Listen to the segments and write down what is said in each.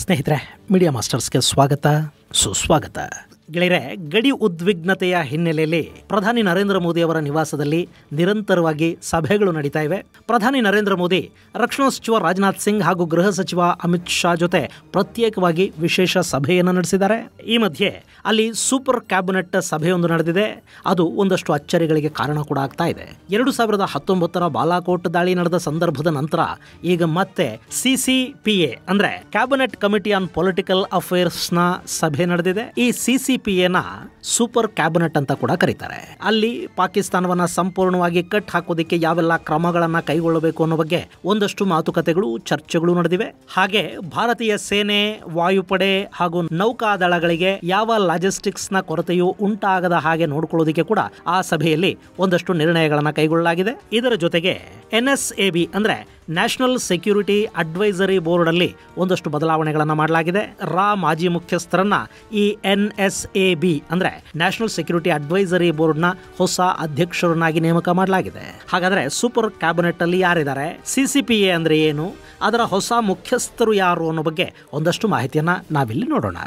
ಸ್ನೇಹಿತರೆ, ಮೀಡಿಯಾ ಮಾಸ್ಟರ್ಸ್ಗೆ ಸ್ವಾಗತ ಸುಸ್ವಾಗತ. ಗೆಳೆಯರೆ, ಗಡಿ ಉದ್ವಿಗ್ನತೆಯ ಹಿನ್ನೆಲೆಯಲ್ಲಿ ಪ್ರಧಾನಿ ನರೇಂದ್ರ ಮೋದಿ ಅವರ ನಿವಾಸದಲ್ಲಿ ನಿರಂತರವಾಗಿ ಸಭೆಗಳು ನಡೀತಾ ಇವೆ. ಪ್ರಧಾನಿ ನರೇಂದ್ರ ಮೋದಿ ರಕ್ಷಣಾ ಸಚಿವ ರಾಜನಾಥ್ ಸಿಂಗ್ ಹಾಗೂ ಗೃಹ ಸಚಿವ ಅಮಿತ್ ಶಾ ಜೊತೆ ಪ್ರತ್ಯೇಕವಾಗಿ ವಿಶೇಷ ಸಭೆಯನ್ನು ನಡೆಸಿದ್ದಾರೆ. ಈ ಮಧ್ಯೆ ಅಲ್ಲಿ ಸೂಪರ್ ಕ್ಯಾಬಿನೆಟ್ ಸಭೆಯೊಂದು ನಡೆದಿದೆ. ಅದು ಒಂದಷ್ಟು ಅಚ್ಚರಿಗಳಿಗೆ ಕಾರಣ ಕೂಡ ಆಗ್ತಾ ಇದೆ. 2019 ಬಾಲಾಕೋಟ್ ದಾಳಿ ನಡೆದ ಸಂದರ್ಭದ ನಂತರ ಈಗ ಮತ್ತೆ CCPA ಅಂದ್ರೆ cabinet committee on political affairs ನ ಸಭೆ ನಡೆದಿದೆ. ಈ CCPA ಸೂಪರ್ ಕ್ಯಾಬಿನೆಟ್ ಅಂತ ಕೂಡ ಕರೀತಾರೆ. ಅಲ್ಲಿ ಪಾಕಿಸ್ತಾನವನ್ನ ಸಂಪೂರ್ಣವಾಗಿ ಕಟ್ ಹಾಕೋದಕ್ಕೆ ಯಾವೆಲ್ಲ ಕ್ರಮಗಳನ್ನ ಕೈಗೊಳ್ಳಬೇಕು ಅನ್ನೋ ಬಗ್ಗೆ ಒಂದಷ್ಟು ಮಾತುಕತೆಗಳು, ಚರ್ಚೆಗಳು ನಡೆದಿವೆ. ಹಾಗೆ ಭಾರತೀಯ ಸೇನೆ, ವಾಯುಪಡೆ ಹಾಗೂ ನೌಕಾದಳಗಳಿಗೆ ಯಾವ ಲಾಜಿಸ್ಟಿಕ್ಸ್ ನ ಕೊರತೆಯೂ ಉಂಟಾಗದ ಹಾಗೆ ನೋಡಿಕೊಳ್ಳೋದಕ್ಕೆ ಕೂಡ ಆ ಸಭೆಯಲ್ಲಿ ಒಂದಷ್ಟು ನಿರ್ಣಯಗಳನ್ನ ಕೈಗೊಳ್ಳಲಾಗಿದೆ. ಇದರ ಜೊತೆಗೆ NSAB ಅಂದ್ರೆ ನ್ಯಾಷನಲ್ ಸೆಕ್ಯೂರಿಟಿ ಅಡ್ವೈಸರಿ ಬೋರ್ಡ್ ಅಲ್ಲಿ ಒಂದಷ್ಟು ಬದಲಾವಣೆಗಳನ್ನ ಮಾಡಲಾಗಿದೆ. ಮಾಜಿ ಮುಖ್ಯಸ್ಥರನ್ನ ಈ NSAB ಅಂದ್ರೆ ನ್ಯಾಷನಲ್ ಸೆಕ್ಯೂರಿಟಿ ಅಡ್ವೈಸರಿ ಬೋರ್ಡ್ ನ ಹೊಸ ಅಧ್ಯಕ್ಷರನ್ನಾಗಿ ನೇಮಕ ಮಾಡಲಾಗಿದೆ. ಹಾಗಾದ್ರೆ ಸೂಪರ್ ಕ್ಯಾಬಿನೆಟ್ ಅಲ್ಲಿ ಯಾರಿದ್ದಾರೆ, CCPA ಅಂದ್ರೆ ಏನು, ಅದರ ಹೊಸ ಮುಖ್ಯಸ್ಥರು ಯಾರು ಅನ್ನೋ ಬಗ್ಗೆ ಒಂದಷ್ಟು ಮಾಹಿತಿಯನ್ನ ನಾವಿಲ್ಲಿ ನೋಡೋಣ.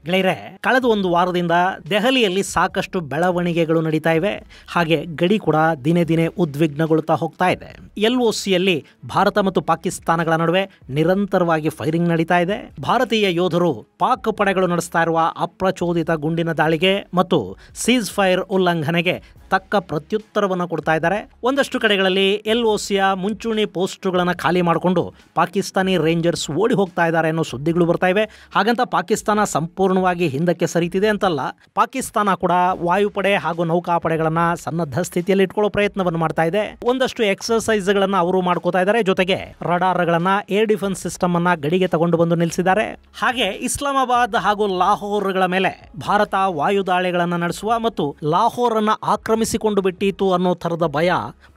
ಗೆಳೆಯರೆ, ಕಳೆದ ಒಂದು ವಾರದಿಂದ ದೆಹಲಿಯಲ್ಲಿ ಸಾಕಷ್ಟು ಬೆಳವಣಿಗೆಗಳು ನಡೀತಾ ಇವೆ. ಹಾಗೆ ಗಡಿ ಕೂಡ ದಿನೇ ದಿನೇ ಉದ್ವಿಗ್ನಗೊಳ್ಳುತ್ತಾ ಹೋಗ್ತಾ ಇದೆ. LOCಯಲ್ಲಿ ಭಾರತ ಮತ್ತು ಪಾಕಿಸ್ತಾನಗಳ ನಡುವೆ ನಿರಂತರವಾಗಿ ಫೈರಿಂಗ್ ನಡೀತಾ ಇದೆ. ಭಾರತೀಯ ಯೋಧರು ಪಾಕ್ ಪಡೆಗಳು ನಡೆಸ್ತಾ ಇರುವ ಅಪ್ರಚೋದಿತ ಗುಂಡಿನ ದಾಳಿಗೆ ಮತ್ತು ಸೀಸ್ ಫೈರ್ ಉಲ್ಲಂಘನೆಗೆ ತಕ್ಕ ಪ್ರತ್ಯುತ್ತರವನ್ನು ಕೊಡ್ತಾ ಇದ್ದಾರೆ. ಒಂದಷ್ಟು ಕಡೆಗಳಲ್ಲಿ LOCಯ ಮುಂಚೂಣಿ ಪೋಸ್ಟ್ಗಳನ್ನು ಖಾಲಿ ಮಾಡಿಕೊಂಡು ಪಾಕಿಸ್ತಾನಿ ರೇಂಜರ್ಸ್ ಓಡಿ ಹೋಗ್ತಾ ಇದ್ದಾರೆ ಅನ್ನೋ ಸುದ್ದಿಗಳು ಬರ್ತಾ ಇವೆ. ಹಾಗಂತ ಪಾಕಿಸ್ತಾನ ಸಂಪೂರ್ಣವಾಗಿ ಹಿಂದಕ್ಕೆ ಸರಿತಿದೆ ಅಂತಲ್ಲ. ಪಾಕಿಸ್ತಾನ ಕೂಡ ವಾಯುಪಡೆ ಹಾಗೂ ನೌಕಾಪಡೆಗಳನ್ನ ಸನ್ನದ್ಧ ಸ್ಥಿತಿಯಲ್ಲಿ ಇಟ್ಕೊಳ್ಳೋ ಪ್ರಯತ್ನವನ್ನು ಮಾಡ್ತಾ ಇದೆ. ಒಂದಷ್ಟು ಎಕ್ಸರ್ಸೈಸ್ಗಳನ್ನ ಅವರು ಮಾಡ್ಕೋತಾ ಇದ್ದಾರೆ. ಜೊತೆಗೆ ರಡಾರ್ಗಳನ್ನ, ಏರ್ ಡಿಫೆನ್ಸ್ ಸಿಸ್ಟಮ್ ಅನ್ನ ಗಡಿಗೆ ತಗೊಂಡು ಬಂದು ನಿಲ್ಲಿಸಿದ್ದಾರೆ. ಹಾಗೆ ಇಸ್ಲಾಮಾಬಾದ್ ಹಾಗೂ ಲಾಹೋರ್ಗಳ ಮೇಲೆ ಭಾರತ ವಾಯುದಾಳಿಗಳನ್ನ ನಡೆಸುವ ಮತ್ತು ಲಾಹೋರ್ ಅನ್ನ ಆಕ್ರಮಿಸಿಕೊಂಡು ಬಿಟ್ಟಿತು ಅನ್ನೋ ಥರದ ಭಯ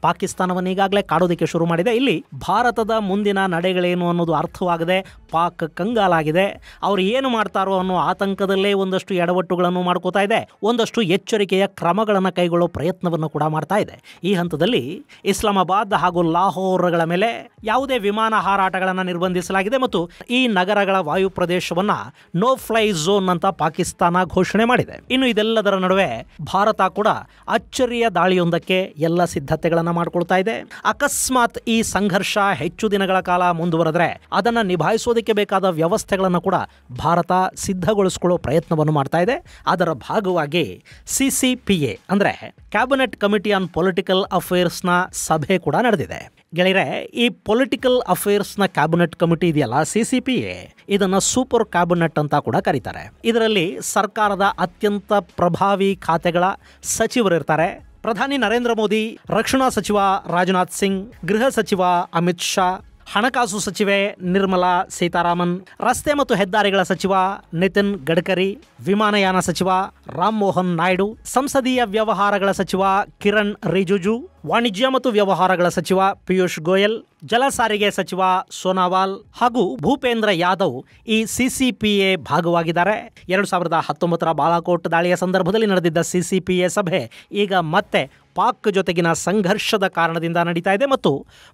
ಪಾಕಿಸ್ತಾನವನ್ನು ಈಗಾಗಲೇ ಕಾಡೋದಕ್ಕೆ ಶುರು ಮಾಡಿದೆ. ಇಲ್ಲಿ ಭಾರತದ ಮುಂದಿನ ನಡೆಗಳೇನು ಅನ್ನೋದು ಅರ್ಥವಾಗದೆ ಪಾಕ್ ಕಂಗಾಲಾಗಿದೆ. ಅವರು ಏನು ಮಾಡ್ತಾರೋ ಅನ್ನೋ ಆತಂಕದಲ್ಲೇ ಒಂದಷ್ಟು ಎಡವಟ್ಟುಗಳನ್ನು ಮಾಡ್ಕೋತಾ ಇದೆ. ಒಂದಷ್ಟು ಎಚ್ಚರಿಕೆಯ ಕ್ರಮಗಳನ್ನು ಕೈಗೊಳ್ಳೋ ಪ್ರಯತ್ನವನ್ನು ಕೂಡ ಮಾಡ್ತಾ ಇದೆ. ಈ ಹಂತದಲ್ಲಿ ಇಸ್ಲಾಮಾಬಾದ್ ಹಾಗೂ ಲಾಹೋರ್ಗಳ ಮೇಲೆ ಯಾವುದೇ ವಿಮಾನ ಹಾರಾಟಗಳನ್ನು ನಿರ್ಬಂಧಿಸಲಾಗಿದೆ ಮತ್ತು ಈ ನಗರಗಳ ವಾಯು ಪ್ರದೇಶವನ್ನ ನೋ ಫ್ಲೈ ಝೋನ್ ಅಂತ ಪಾಕಿಸ್ತಾನ ಘೋಷಣೆ ಮಾಡಿದೆ. ಇನ್ನು ಇದೆಲ್ಲದರ ನಡುವೆ ಭಾರತ ಕೂಡ ಅಚ್ಚರಿಯ ದಾಳಿಯೊಂದಕ್ಕೆ ಎಲ್ಲ ಸಿದ್ಧತೆಗಳನ್ನು ಮಾಡಿಕೊಳ್ತಾ ಇದೆ. ಅಕಸ್ಮಾತ್ ಈ ಸಂಘರ್ಷ ಹೆಚ್ಚು ದಿನಗಳ ಕಾಲ ಮುಂದುವರೆದ್ರೆ ಅದನ್ನು ನಿಭಾಯಿಸೋದಕ್ಕೆ ಬೇಕಾದ ವ್ಯವಸ್ಥೆಗಳನ್ನು ಕೂಡ ಭಾರತ ಸಿದ್ಧಗೊಳಿಸಿಕೊಳ್ಳೋ ಪ್ರಯತ್ನವನ್ನು ಮಾಡ್ತಾ ಇದೆ. ಅದರ ಭಾಗವಾಗಿ CCPA ಅಂದ್ರೆ cabinet committee on political affairs ನ ಸಭೆ ಕೂಡ ನಡೆದಿದೆ. ಗೆಳೆಯರೆ, ಈ ಪೊಲಿಟಿಕಲ್ ಅಫೇರ್ಸ್ ನ ಕ್ಯಾಬಿನೆಟ್ ಕಮಿಟಿ ಇದೆಯಲ್ಲ, CCPA, ಇದನ್ನ ಸೂಪರ್ ಕ್ಯಾಬಿನೆಟ್ ಅಂತ ಕೂಡ ಕರೀತಾರೆ. ಇದರಲ್ಲಿ ಸರ್ಕಾರದ ಅತ್ಯಂತ ಪ್ರಭಾವಿ ಖಾತೆಗಳ ಸಚಿವರಿರ್ತಾರೆ. ಪ್ರಧಾನಿ ನರೇಂದ್ರ ಮೋದಿ, ರಕ್ಷಣಾ ಸಚಿವ ರಾಜನಾಥ್ ಸಿಂಗ್, ಗೃಹ ಸಚಿವ ಅಮಿತ್ ಶಾ, ಹಣಕಾಸು ಸಚಿವೆ ನಿರ್ಮಲಾ ಸೀತಾರಾಮನ್, ರಸ್ತೆ ಮತ್ತು ಹೆದ್ದಾರಿಗಳ ಸಚಿವ ನಿತಿನ್ ಗಡ್ಕರಿ, ವಿಮಾನಯಾನ ಸಚಿವ ರಾಮ್ ಮೋಹನ್ ನಾಯ್ಡು, ಸಂಸದೀಯ ವ್ಯವಹಾರಗಳ ಸಚಿವ ಕಿರಣ್ ರಿಜಿಜು, ವಾಣಿಜ್ಯ ಮತ್ತು ವ್ಯವಹಾರಗಳ ಸಚಿವ ಪಿಯೂಷ್ ಗೋಯಲ್, ಜಲ ಸಾರಿಗೆ ಸಚಿವ ಸೋನಾವಾಲ್ ಹಾಗೂ ಭೂಪೇಂದ್ರ ಯಾದವ್ ಈ CCPA ಭಾಗವಾಗಿದ್ದಾರೆ. 2019 ಬಾಲಾಕೋಟ್ ದಾಳಿಯ ಸಂದರ್ಭದಲ್ಲಿ ನಡೆದಿದ್ದ CCPA ಸಭೆ ಈಗ ಮತ್ತೆ ಪಾಕ್ ಜೊತೆಗಿನ ಸಂಘರ್ಷದ ಕಾರಣದಿಂದ ನಡೀತಾ ಇದೆ ಮತ್ತು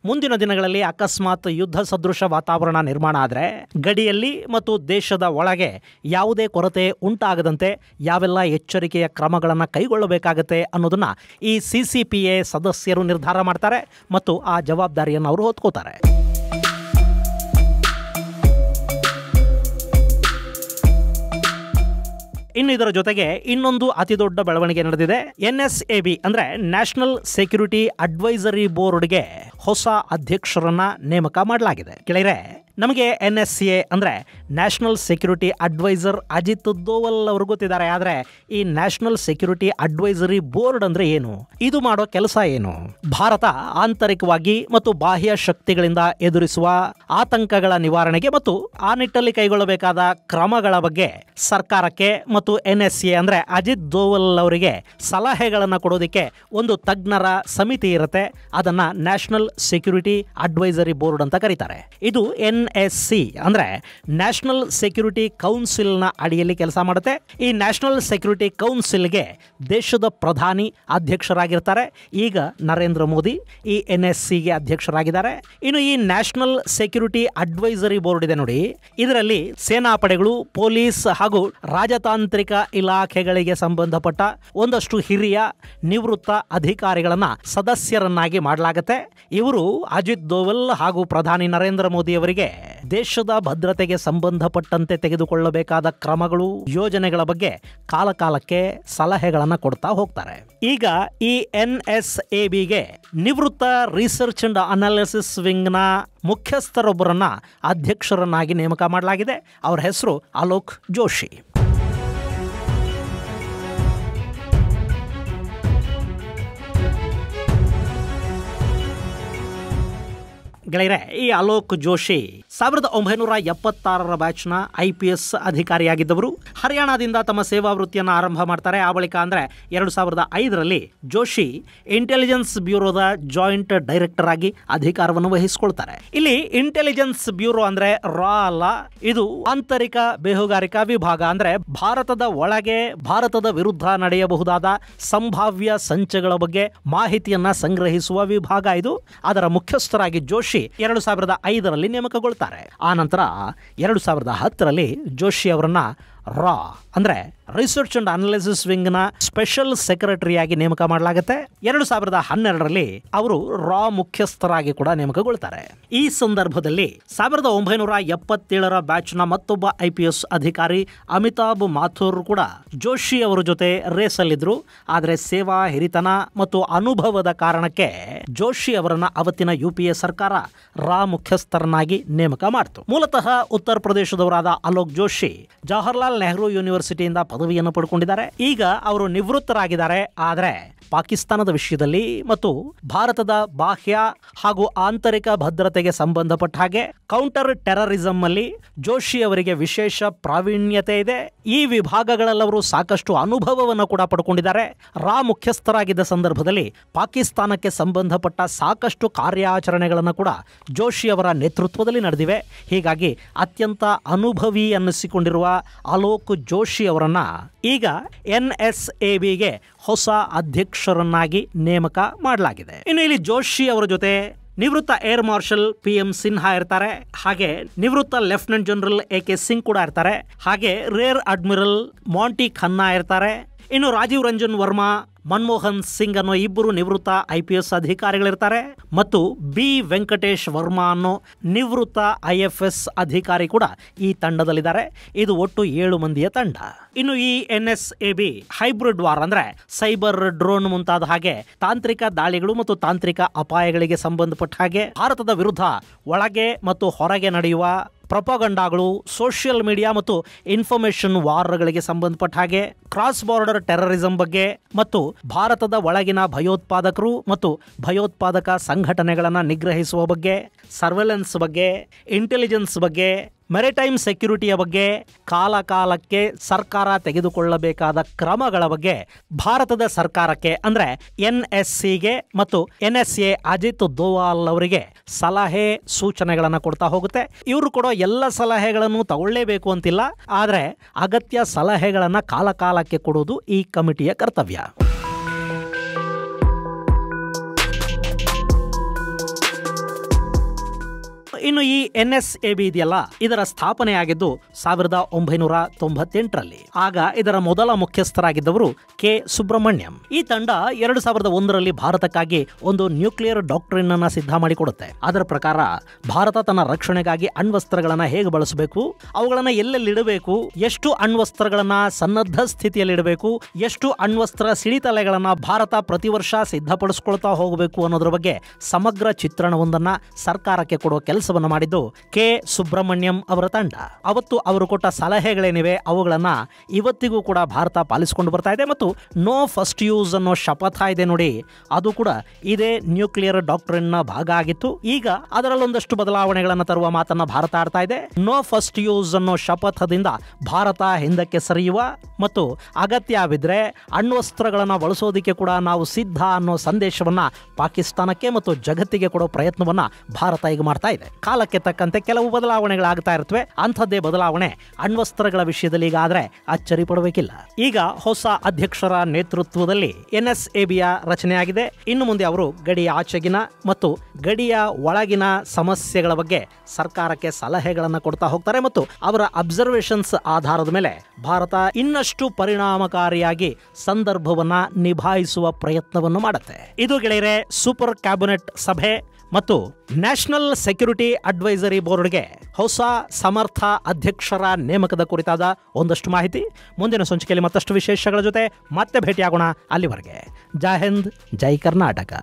ಮುಂದಿನ ದಿನಗಳಲ್ಲಿ ಅಕಸ್ಮಾತ್ ಯುದ್ಧ ಸದೃಶ ವಾತಾವರಣ ನಿರ್ಮಾಣ ಆದರೆ ಗಡಿಯಲ್ಲಿ ಮತ್ತು ದೇಶದ ಒಳಗೆ ಯಾವುದೇ ಕೊರತೆ ಉಂಟಾಗದಂತೆ ಯಾವೆಲ್ಲ ಎಚ್ಚರಿಕೆಯ ಕ್ರಮಗಳನ್ನು ಕೈಗೊಳ್ಳಬೇಕಾಗತ್ತೆ ಅನ್ನೋದನ್ನ ಈ CCPA ಸದಸ್ಯರು ನಿರ್ಧಾರ ಮಾಡ್ತಾರೆ ಮತ್ತು ಆ ಜವಾಬ್ದಾರಿಯನ್ನು ಅವರು ಹೊತ್ಕೋತಾರೆ. ಇನ್ನು ಇದರ ಜೊತೆಗೆ ಇನ್ನೊಂದು ಅತಿ ದೊಡ್ಡ ಬೆಳವಣಿಗೆ ನಡೆದಿದೆ. NSAB ಅಂದ್ರೆ ನ್ಯಾಷನಲ್ ಸೆಕ್ಯೂರಿಟಿ ಅಡ್ವೈಸರಿ ಬೋರ್ಡ್ಗೆ ಹೊಸ ಅಧ್ಯಕ್ಷರನ್ನ ನೇಮಕ ಮಾಡಲಾಗಿದೆ. ಗೆಳೆಯರೆ, ನಮಗೆ NSA ಅಂದ್ರೆ national security adviser Ajit Doval ಅವರು ಗೊತ್ತಿದ್ದಾರೆ. ಆದರೆ ಈ ನ್ಯಾಷನಲ್ ಸೆಕ್ಯೂರಿಟಿ ಅಡ್ವೈಸರಿ ಬೋರ್ಡ್ ಅಂದ್ರೆ ಏನು, ಇದು ಮಾಡೋ ಕೆಲಸ ಏನು, ಭಾರತ ಆಂತರಿಕವಾಗಿ ಮತ್ತು ಬಾಹ್ಯ ಶಕ್ತಿಗಳಿಂದ ಎದುರಿಸುವ ಆತಂಕಗಳ ನಿವಾರಣೆಗೆ ಮತ್ತು ಆ ನಿಟ್ಟಲ್ಲಿ ಕೈಗೊಳ್ಳಬೇಕಾದ ಕ್ರಮಗಳ ಬಗ್ಗೆ ಸರ್ಕಾರಕ್ಕೆ ಮತ್ತು NSA ಅಂದ್ರೆ ಅಜಿತ್ ದೋವಲ್ ಅವರಿಗೆ ಸಲಹೆಗಳನ್ನು ಕೊಡೋದಕ್ಕೆ ಒಂದು ತಜ್ಞರ ಸಮಿತಿ ಇರುತ್ತೆ. ಅದನ್ನ ನ್ಯಾಷನಲ್ ಸೆಕ್ಯೂರಿಟಿ ಅಡ್ವೈಸರಿ ಬೋರ್ಡ್ ಅಂತ ಕರೀತಾರೆ. ಇದು NSC ಅಂದರೆ ನ್ಯಾಷನಲ್ ಸೆಕ್ಯೂರಿಟಿ ಕೌನ್ಸಿಲ್ನ ಅಡಿಯಲ್ಲಿ ಕೆಲಸ ಮಾಡುತ್ತೆ. ಈ ನ್ಯಾಷನಲ್ ಸೆಕ್ಯೂರಿಟಿ ಕೌನ್ಸಿಲ್ಗೆ ದೇಶದ ಪ್ರಧಾನಿ ಅಧ್ಯಕ್ಷರಾಗಿರ್ತಾರೆ. ಈಗ ನರೇಂದ್ರ ಮೋದಿ ಈ NSCಗೆ ಅಧ್ಯಕ್ಷರಾಗಿದ್ದಾರೆ. ಇನ್ನು ಈ ನ್ಯಾಷನಲ್ ಸೆಕ್ಯೂರಿಟಿ ಅಡ್ವೈಸರಿ ಬೋರ್ಡ್ ಇದೆ ನೋಡಿ, ಇದರಲ್ಲಿ ಸೇನಾಪಡೆಗಳು, ಪೊಲೀಸ್ ಹಾಗೂ ರಾಜತಾಂತ್ರಿಕ ಇಲಾಖೆಗಳಿಗೆ ಸಂಬಂಧಪಟ್ಟ ಒಂದಷ್ಟು ಹಿರಿಯ ನಿವೃತ್ತ ಅಧಿಕಾರಿಗಳನ್ನ ಸದಸ್ಯರನ್ನಾಗಿ ಮಾಡಲಾಗುತ್ತೆ. ಇವರು ಅಜಿತ್ ದೋವಲ್ ಹಾಗೂ ಪ್ರಧಾನಿ ನರೇಂದ್ರ ಮೋದಿ ಅವರಿಗೆ ದೇಶದ ಭದ್ರತೆಗೆ ಸಂಬಂಧಪಟ್ಟಂತೆ ತೆಗೆದುಕೊಳ್ಳಬೇಕಾದ ಕ್ರಮಗಳು, ಯೋಜನೆಗಳ ಬಗ್ಗೆ ಕಾಲಕಾಲಕ್ಕೆ ಸಲಹೆಗಳನ್ನು ಕೊಡ್ತಾ ಹೋಗ್ತಾರೆ. ಈಗ ಈ NSABಗೆ ನಿವೃತ್ತ ರಿಸರ್ಚ್ ಅಂಡ್ ಅನಾಲಿಸಿಸ್ ವಿಂಗ್ನ ಮುಖ್ಯಸ್ಥರೊಬ್ಬರನ್ನ ಅಧ್ಯಕ್ಷರನ್ನಾಗಿ ನೇಮಕ ಮಾಡಲಾಗಿದೆ. ಅವರ ಹೆಸರು ಅಲೋಕ್ ಜೋಶಿ. ಗೆಳೆಯರೆ, ಈ ಅಲೋಕ್ ಜೋಶಿ 1976ರ ಬ್ಯಾಚ್ನ IPS ಅಧಿಕಾರಿಯಾಗಿದ್ದವರು. ಹರಿಯಾಣದಿಂದ ತಮ್ಮ ಸೇವಾ ವೃತ್ತಿಯನ್ನು ಆರಂಭ ಮಾಡ್ತಾರೆ. ಆ ಬಳಿಕ ಅಂದರೆ 2005ರಲ್ಲಿ ಜೋಶಿ ಇಂಟೆಲಿಜೆನ್ಸ್ ಬ್ಯೂರೋದ ಜಾಯಿಂಟ್ ಡೈರೆಕ್ಟರ್ ಆಗಿ ಅಧಿಕಾರವನ್ನು ವಹಿಸಿಕೊಳ್ತಾರೆ. ಇಲ್ಲಿ ಇಂಟೆಲಿಜೆನ್ಸ್ ಬ್ಯೂರೋ ಅಂದ್ರೆ ರಾ ಅಲ್ಲ, ಇದು ಆಂತರಿಕ ಬೇಹುಗಾರಿಕಾ ವಿಭಾಗ. ಅಂದ್ರೆ ಭಾರತದ ಒಳಗೆ ಭಾರತದ ವಿರುದ್ಧ ನಡೆಯಬಹುದಾದ ಸಂಭಾವ್ಯ ಸಂಚಗಳ ಬಗ್ಗೆ ಮಾಹಿತಿಯನ್ನ ಸಂಗ್ರಹಿಸುವ ವಿಭಾಗ ಇದು. ಅದರ ಮುಖ್ಯಸ್ಥರಾಗಿ ಜೋಶಿ 2005ರಲ್ಲಿ ನೇಮಕಗೊಳ್ತಾರೆ. ಆ ನಂತರ 2010ರಲ್ಲಿ ಜೋಶಿ ಅವರನ್ನ ರಾ ಅಂದ್ರೆ ರಿಸರ್ಚ್ ಅಂಡ್ ಅನಾಲಿಸಿಸ್ ವಿಂಗ್ನ ಸ್ಪೆಷಲ್ ಸೆಕ್ರೆಟರಿಯಾಗಿ ನೇಮಕ ಮಾಡಲಾಗುತ್ತೆ. 2012ರಲ್ಲಿ ಅವರು ರಾ ಮುಖ್ಯಸ್ಥರಾಗಿ ಕೂಡ ನೇಮಕಗೊಳ್ತಾರೆ. ಈ ಸಂದರ್ಭದಲ್ಲಿ 1977ರ ಬ್ಯಾಚ್ನ ಮತ್ತೊಬ್ಬ IPS ಅಧಿಕಾರಿ ಅಮಿತಾಬ್ ಮಾಥುರ್ ಕೂಡ ಜೋಶಿ ಅವರ ಜೊತೆ ರೇಸಲ್ಲಿದ್ರು. ಆದರೆ ಸೇವಾ ಹಿರಿತನ ಮತ್ತು ಅನುಭವದ ಕಾರಣಕ್ಕೆ ಜೋಶಿ ಅವರನ್ನ ಅವತ್ತಿನ UPA ಸರ್ಕಾರ ರಾ ಮುಖ್ಯಸ್ಥರನ್ನಾಗಿ ನೇಮಕ ಮಾಡಿತು. ಮೂಲತಃ ಉತ್ತರ ಪ್ರದೇಶದವರಾದ ಅಲೋಕ್ ಜೋಶಿ ಜವಾಹರ್ಲಾಲ್ ನೆಹರು ಯೂನಿವರ್ಸಿಟಿಯಿಂದ ಪದವಿಯನ್ನು ಪಡ್ಕೊಂಡಿದ್ದಾರೆ. ಈಗ ಅವರು ನಿವೃತ್ತರಾಗಿದ್ದಾರೆ. ಆದರೆ ಪಾಕಿಸ್ತಾನದ ವಿಷಯದಲ್ಲಿ ಮತ್ತು ಭಾರತದ ಬಾಹ್ಯ ಹಾಗೂ ಆಂತರಿಕ ಭದ್ರತೆಗೆ ಸಂಬಂಧಪಟ್ಟ ಹಾಗೆ ಕೌಂಟರ್ ಟೆರರಿಸಂ ಅಲ್ಲಿ ಜೋಶಿ ಅವರಿಗೆ ವಿಶೇಷ ಪ್ರಾವೀಣ್ಯತೆ ಇದೆ. ಈ ವಿಭಾಗಗಳಲ್ಲವರು ಸಾಕಷ್ಟು ಅನುಭವವನ್ನು ಕೂಡ ಪಡ್ಕೊಂಡಿದ್ದಾರೆ. ರಾ ಮುಖ್ಯಸ್ಥರಾಗಿದ್ದ ಸಂದರ್ಭದಲ್ಲಿ ಪಾಕಿಸ್ತಾನಕ್ಕೆ ಸಂಬಂಧಪಟ್ಟ ಸಾಕಷ್ಟು ಕಾರ್ಯಾಚರಣೆಗಳನ್ನು ಕೂಡ ಜೋಶಿ ಅವರ ನೇತೃತ್ವದಲ್ಲಿ ನಡೆದಿವೆ. ಹೀಗಾಗಿ ಅತ್ಯಂತ ಅನುಭವಿ ಅನ್ನಿಸಿಕೊಂಡಿರುವ ಅಲೋಕ್ ಜೋಶಿ ಅವರನ್ನ ಈಗ NSABಗೆ ಹೊಸ ಅಧ್ಯಕ್ಷರನ್ನಾಗಿ ನೇಮಕ ಮಾಡಲಾಗಿದೆ. ಇನ್ನು ಇಲ್ಲಿ ಜೋಶಿ ಅವರ ಜೊತೆ ನಿವೃತ್ತ ಏರ್ ಮಾರ್ಷಲ್ PM ಸಿನ್ಹಾ ಇರ್ತಾರೆ. ಹಾಗೆ ನಿವೃತ್ತ ಲೆಫ್ಟಿನೆಂಟ್ ಜನರಲ್ AK ಸಿಂಗ್ ಕೂಡ ಇರ್ತಾರೆ. ಹಾಗೆ ರೇರ್ ಅಡ್ಮಿರಲ್ ಮಾಂಟಿ ಖನ್ನಾ ಇರ್ತಾರೆ. ಇನ್ನು ರಾಜೀವ್ ರಂಜನ್ ವರ್ಮಾ, ಮನಮೋಹನ್ ಸಿಂಗ್ ಅನ್ನೋ ಇಬ್ಬರು ನಿವೃತ್ತ IPS ಅಧಿಕಾರಿಗಳಿರ್ತಾರೆ. ಮತ್ತು B ವೆಂಕಟೇಶ್ ವರ್ಮಾ ಅನ್ನೋ ನಿವೃತ್ತ IFS ಅಧಿಕಾರಿ ಕೂಡ ಈ ತಂಡದಲ್ಲಿದ್ದಾರೆ. ಇದು ಒಟ್ಟು 7 ಮಂದಿಯ ತಂಡ. ಇನ್ನು ಈ NSAB ಹೈಬ್ರಿಡ್ ವಾರ್ ಅಂದ್ರೆ ಸೈಬರ್, ಡ್ರೋನ್ ಮುಂತಾದ ಹಾಗೆ ತಾಂತ್ರಿಕ ದಾಳಿಗಳು ಮತ್ತು ತಾಂತ್ರಿಕ ಅಪಾಯಗಳಿಗೆ ಸಂಬಂಧಪಟ್ಟ ಹಾಗೆ ಭಾರತದ ವಿರುದ್ಧ ಒಳಗೆ ಮತ್ತು ಹೊರಗೆ ನಡೆಯುವ ಪ್ರೊಪಗಂಡಾಗಳು, ಸೋಷಿಯಲ್ ಮೀಡಿಯಾ ಮತ್ತು ಇನ್ಫಾರ್ಮೇಷನ್ ವಾರ್ಗಳಿಗೆ ಸಂಬಂಧಪಟ್ಟ ಹಾಗೆ ಕ್ರಾಸ್ ಬಾರ್ಡರ್ ಟೆರರಿಸಂ ಬಗ್ಗೆ ಮತ್ತು ಭಾರತದ ಒಳಗಿನ ಭಯೋತ್ಪಾದಕರು ಮತ್ತು ಭಯೋತ್ಪಾದಕ ಸಂಘಟನೆಗಳನ್ನು ನಿಗ್ರಹಿಸುವ ಬಗ್ಗೆ, ಸರ್ವೆಲೆನ್ಸ್ ಬಗ್ಗೆ, ಇಂಟೆಲಿಜೆನ್ಸ್ ಬಗ್ಗೆ, ಮೆರಿಟೈಮ್ ಸೆಕ್ಯೂರಿಟಿಯ ಬಗ್ಗೆ, ಕಾಲಕಾಲಕ್ಕೆ ಸರ್ಕಾರ ತೆಗೆದುಕೊಳ್ಳಬೇಕಾದ ಕ್ರಮಗಳ ಬಗ್ಗೆ ಭಾರತದ ಸರ್ಕಾರಕ್ಕೆ ಅಂದ್ರೆ NSCಗೆ ಮತ್ತು NSA ಅಜಿತ್ ದೋವಾಲ್ ಅವರಿಗೆ ಸಲಹೆ ಸೂಚನೆಗಳನ್ನು ಕೊಡ್ತಾ ಹೋಗುತ್ತೆ. ಇವರು ಕೊಡೋ ಎಲ್ಲ ಸಲಹೆಗಳನ್ನು ತಗೊಳ್ಳೇಬೇಕು ಅಂತಿಲ್ಲ, ಆದರೆ ಅಗತ್ಯ ಸಲಹೆಗಳನ್ನು ಕಾಲಕಾಲಕ್ಕೆ ಕೊಡುವುದು ಈ ಕಮಿಟಿಯ ಕರ್ತವ್ಯ. ಇನ್ನು ಈ NSAB ಇದೆಯಲ್ಲ, ಇದರ ಸ್ಥಾಪನೆಯಾಗಿದ್ದು 1998ರಲ್ಲಿ. ಆಗ ಇದರ ಮೊದಲ ಮುಖ್ಯಸ್ಥರಾಗಿದ್ದವರು K ಸುಬ್ರಹ್ಮಣ್ಯಂ. ಈ ತಂಡ 2001ರಲ್ಲಿ ಭಾರತಕ್ಕಾಗಿ ಒಂದು ನ್ಯೂಕ್ಲಿಯರ್ ಡಾಕ್ಟ್ರಿನ್ ಅನ್ನ ಸಿದ್ಧ ಮಾಡಿಕೊಡುತ್ತೆ. ಅದರ ಪ್ರಕಾರ ಭಾರತ ತನ್ನ ರಕ್ಷಣೆಗಾಗಿ ಅಣ್ವಸ್ತ್ರಗಳನ್ನ ಹೇಗೆ ಬಳಸಬೇಕು, ಅವುಗಳನ್ನ ಎಲ್ಲೆಲ್ಲಿಡಬೇಕು, ಎಷ್ಟು ಅಣ್ವಸ್ತ್ರಗಳನ್ನ ಸನ್ನದ್ಧ ಸ್ಥಿತಿಯಲ್ಲಿ ಇಡಬೇಕು, ಎಷ್ಟು ಅಣ್ವಸ್ತ್ರ ಸಿಡಿತಲೆಗಳನ್ನ ಭಾರತ ಪ್ರತಿ ವರ್ಷ ಸಿದ್ಧಪಡಿಸಿಕೊಳ್ತಾ ಹೋಗಬೇಕು ಅನ್ನೋದ್ರ ಬಗ್ಗೆ ಸಮಗ್ರ ಚಿತ್ರಣವೊಂದನ್ನ ಸರ್ಕಾರಕ್ಕೆ ಕೊಡುವ ಕೆಲಸ ಮಾಡಿದ್ದು K ಸುಬ್ರಹ್ಮಣ್ಯಂ ಅವರ ತಂಡ. ಅವತ್ತು ಅವರು ಕೊಟ್ಟ ಸಲಹೆಗಳೇನಿವೆ ಅವುಗಳನ್ನ ಇವತ್ತಿಗೂ ಕೂಡ ಭಾರತ ಪಾಲಿಸಿಕೊಂಡು ಬರ್ತಾ ಇದೆ. ಮತ್ತು ನೋ ಫಸ್ಟ್ ಯೂಸ್ ಅನ್ನೋ ಶಪಥ ಇದೆ ನೋಡಿ, ಅದು ಕೂಡ ಇದೇ ನ್ಯೂಕ್ಲಿಯರ್ ಡಾಕ್ಟ್ರಿನ್ ನ ಭಾಗ ಆಗಿತ್ತು. ಈಗ ಅದರಲ್ಲೊಂದಷ್ಟು ಬದಲಾವಣೆಗಳನ್ನು ತರುವ ಮಾತನ್ನ ಭಾರತ ಆಡ್ತಾ ಇದೆ. ನೋ ಫಸ್ಟ್ ಯೂಸ್ ಅನ್ನೋ ಶಪಥದಿಂದ ಭಾರತ ಹಿಂದಕ್ಕೆ ಸರಿಯುವ ಮತ್ತು ಅಗತ್ಯವಿದ್ದರೆ ಅಣ್ವಸ್ತ್ರಗಳನ್ನು ಬಳಸೋದಕ್ಕೆ ಕೂಡ ನಾವು ಸಿದ್ಧ ಅನ್ನೋ ಸಂದೇಶವನ್ನು ಪಾಕಿಸ್ತಾನಕ್ಕೆ ಮತ್ತು ಜಗತ್ತಿಗೆ ಕೊಡೋ ಪ್ರಯತ್ನವನ್ನು ಭಾರತ ಈಗ ಮಾಡ್ತಾ ಇದೆ. ಕಾಲಕ್ಕೆ ತಕ್ಕಂತೆ ಕೆಲವು ಬದಲಾವಣೆಗಳಾಗ್ತಾ ಇರುತ್ತವೆ. ಅಂಥದ್ದೇ ಬದಲಾವಣೆ ಅಣ್ವಸ್ತ್ರಗಳ ವಿಷಯದಲ್ಲಿ ಈಗ ಆದರೆ ಅಚ್ಚರಿ ಪಡಬೇಕಿಲ್ಲ. ಈಗ ಹೊಸ ಅಧ್ಯಕ್ಷರ ನೇತೃತ್ವದಲ್ಲಿ NSABಯ ರಚನೆಯಾಗಿದೆ. ಇನ್ನು ಮುಂದೆ ಅವರು ಗಡಿಯ ಆಚೆಗಿನ ಮತ್ತು ಗಡಿಯ ಒಳಗಿನ ಸಮಸ್ಯೆಗಳ ಬಗ್ಗೆ ಸರ್ಕಾರಕ್ಕೆ ಸಲಹೆಗಳನ್ನು ಕೊಡ್ತಾ ಹೋಗ್ತಾರೆ ಮತ್ತು ಅವರ ಅಬ್ಸರ್ವೇಷನ್ಸ್ ಆಧಾರದ ಮೇಲೆ ಭಾರತ ಇನ್ನಷ್ಟು ಪರಿಣಾಮಕಾರಿಯಾಗಿ ಸಂದರ್ಭವನ್ನ ನಿಭಾಯಿಸುವ ಪ್ರಯತ್ನವನ್ನು ಮಾಡುತ್ತೆ. ಇದು ಗೆಳೆಯರೆ ಸೂಪರ್ ಕ್ಯಾಬಿನೆಟ್ ಸಭೆ ಮತ್ತು ನ್ಯಾಷನಲ್ ಸೆಕ್ಯೂರಿಟಿ ಅಡ್ವೈಸರಿ ಬೋರ್ಡ್ಗೆ ಹೊಸ ಸಮರ್ಥ ಅಧ್ಯಕ್ಷರ ನೇಮಕದ ಕುರಿತಾದ ಒಂದಷ್ಟು ಮಾಹಿತಿ. ಮುಂದಿನ ಸಂಚಿಕೆಯಲ್ಲಿ ಮತ್ತಷ್ಟು ವಿಶೇಷಗಳ ಜೊತೆ ಮತ್ತೆ ಭೇಟಿಯಾಗೋಣ. ಅಲ್ಲಿವರೆಗೆ ಜೈ ಹಿಂದ್, ಜೈ ಕರ್ನಾಟಕ.